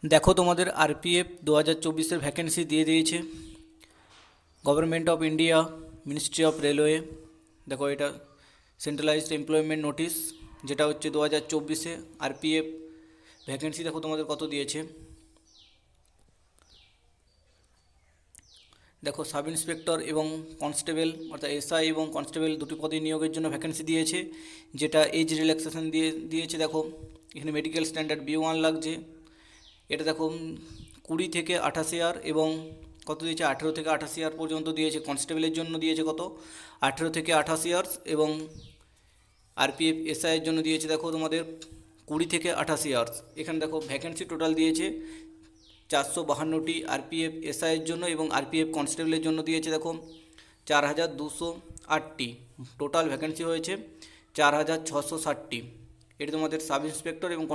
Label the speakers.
Speaker 1: দেখো তোমাদের RPF 2024-এর vacancy দিয়ে দিয়েছে government of India, ministry of railway. দেখো এটা সেন্ট্রালাইজড এমপ্লয়মেন্ট নোটিশ, যেটা হচ্ছে 2024-এ আরপিএফ ভ্যাকেন্সি। দেখো তোমাদের কত দিয়েছে। দেখো সাব ইন্সপেক্টর এবং কনস্টেবল অর্থাৎ এসআই এবং কনস্টেবল দুটি পদে নিয়োগের জন্য ভ্যাকেন্সি দিয়েছে, যেটা এজ রিল্যাক্সেশন দিয়েছে। দেখো এখানে মেডিকেল স্ট্যান্ডার্ড B1 লাগছে। এটা দেখো 20 থেকে 28 ইয়ার এবং কত দিয়েছে 18 থেকে 28 ইয়ার পর্যন্ত দিয়েছে। কনস্টেবলের জন্য দিয়েছে কত 18 থেকে 28 ইয়ার্স এবং আরপিএফ এসআইয়ের জন্য দিয়েছে দেখো তোমাদের 20 থেকে 28 ইয়ার্স। এখানে দেখো ভ্যাকেন্সি টোটাল দিয়েছে 452টি আরপিএফ এসআইয়ের জন্য এবং আরপিএফ কনস্টেবলের জন্য দিয়েছে দেখো 4208টি। টোটাল ভ্যাকেন্সি হয়েছে 4660টি। এটি তোমাদের সাব ইন্সপেক্টর এবং